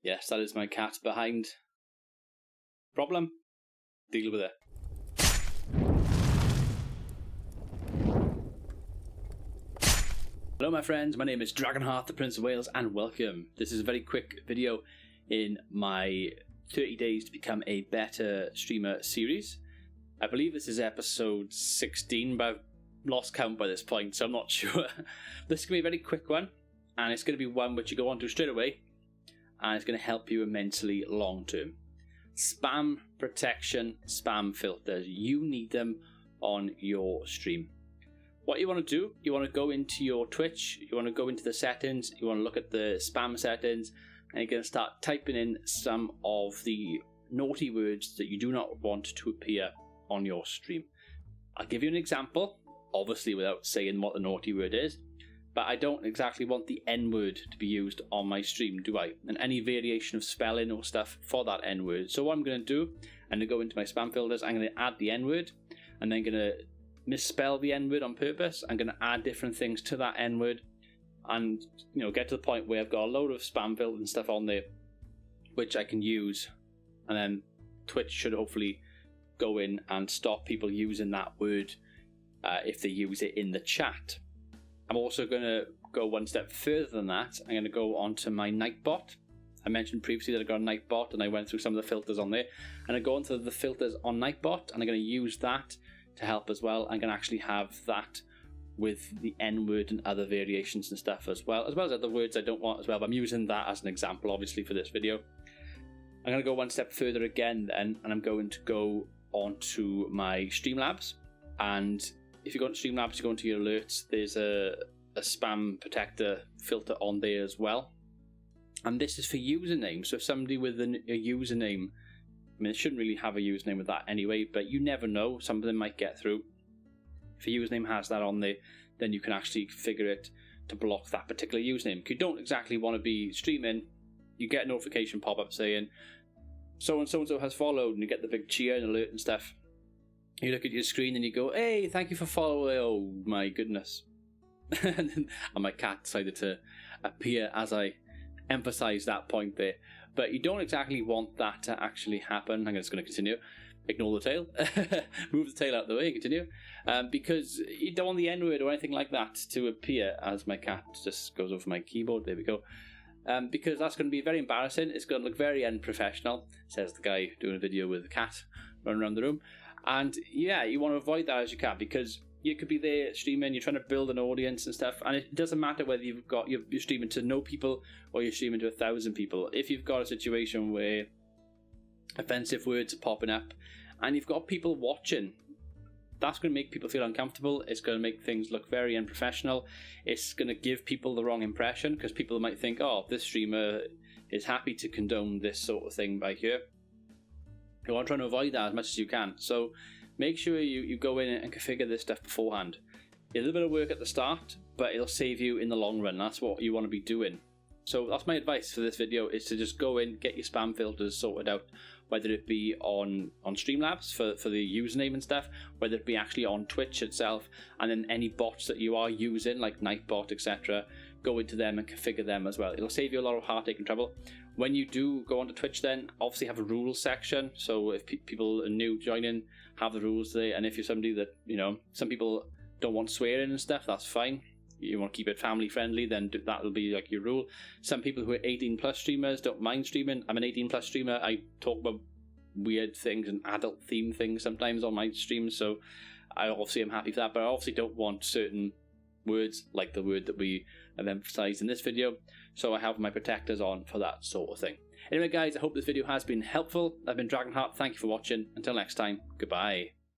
Yes, that is my cat behind. Problem? Deal with it. Hello my friends, my name is Dragonheart, the Prince of Wales, and welcome. This is a very quick video in my 30 Days to Become a Better Streamer series. I believe this is episode 16, but I've lost count by this point, so I'm not sure. This is going to be a very quick one, and it's going to be one which you go on to straight away, and it's going to help you immensely long term. Spam protection, spam filters. You need them on your stream. What you want to do, you want to go into your Twitch, you want to go into the settings, you want to look at the spam settings, and you're going to start typing in some of the naughty words that you do not want to appear on your stream. I'll give you an example, obviously without saying what the naughty word is, but I don't exactly want the N-word to be used on my stream, do I? And any variation of spelling or stuff for that N-word. So what I'm going to do, I'm going to go into my spam filters, I'm going to add the N-word, and then going to misspell the N-word on purpose. I'm going to add different things to that N-word, and get to the point where I've got a load of spam filters and stuff on there which I can use, and then Twitch should hopefully go in and stop people using that word if they use it in the chat. I'm also going to go one step further than that. I'm going to go onto my Nightbot. I mentioned previously that I got a Nightbot and I went through some of the filters on there, and I go into the filters on Nightbot and I'm going to use that to help as well. I'm going to actually have that with the N-word and other variations and stuff as well as other words I don't want as well, but I'm using that as an example obviously for this video. I'm going to go one step further again then, and I'm going to go onto my Streamlabs, and if you go into Streamlabs, you go into your alerts, there's a spam protector filter on there as well, and this is for username. So if somebody with a username, I mean, it shouldn't really have a username with that anyway, but you never know, some of them might get through. If your username has that on there, then you can actually configure it to block that particular username. If you don't exactly want to be streaming, you get a notification pop up saying so and so has followed, and you get the big cheer and alert and stuff. You look at your screen and you go, hey, thank you for following. Oh my goodness. And my cat decided to appear as I emphasise that point there. But you don't exactly want that to actually happen. I'm just going to continue. Ignore the tail. Move the tail out of the way and continue. Because you don't want the N-word or anything like that to appear, as my cat just goes over my keyboard. There we go. Because that's going to be very embarrassing. It's going to look very unprofessional, says the guy doing a video with a cat running around the room. And yeah, you want to avoid that as you can, because you could be there streaming, you're trying to build an audience and stuff, and it doesn't matter whether you're streaming to no people or you're streaming to 1,000 people. If you've got a situation where offensive words are popping up and you've got people watching, that's going to make people feel uncomfortable. It's going to make things look very unprofessional. It's going to give people the wrong impression, because people might think, oh, this streamer is happy to condone this sort of thing by here. You want to try to avoid that as much as you can. So make sure you go in and configure this stuff beforehand. A little bit of work at the start, but it'll save you in the long run. That's what you want to be doing. So that's my advice for this video, is to just go in, get your spam filters sorted out, whether it be on Streamlabs for the username and stuff, whether it be actually on Twitch itself, and then any bots that you are using, like Nightbot, etc., go into them and configure them as well. It'll save you a lot of heartache and trouble. When you do go onto Twitch, then obviously have a rules section, so if people are new joining, have the rules there. And if you're somebody that, some people don't want swearing and stuff, that's fine. You want to keep it family friendly, then that'll be like your rule. Some people who are 18 plus streamers don't mind streaming. I'm an 18 plus streamer. I talk about weird things and adult themed things sometimes on my streams, so I obviously am happy for that, but I obviously don't want certain words like the word that we have emphasized in this video, so I have my protectors on for that sort of thing. Anyway guys, I hope this video has been helpful. I've been Dragonheart, thank you for watching. Until next time, goodbye.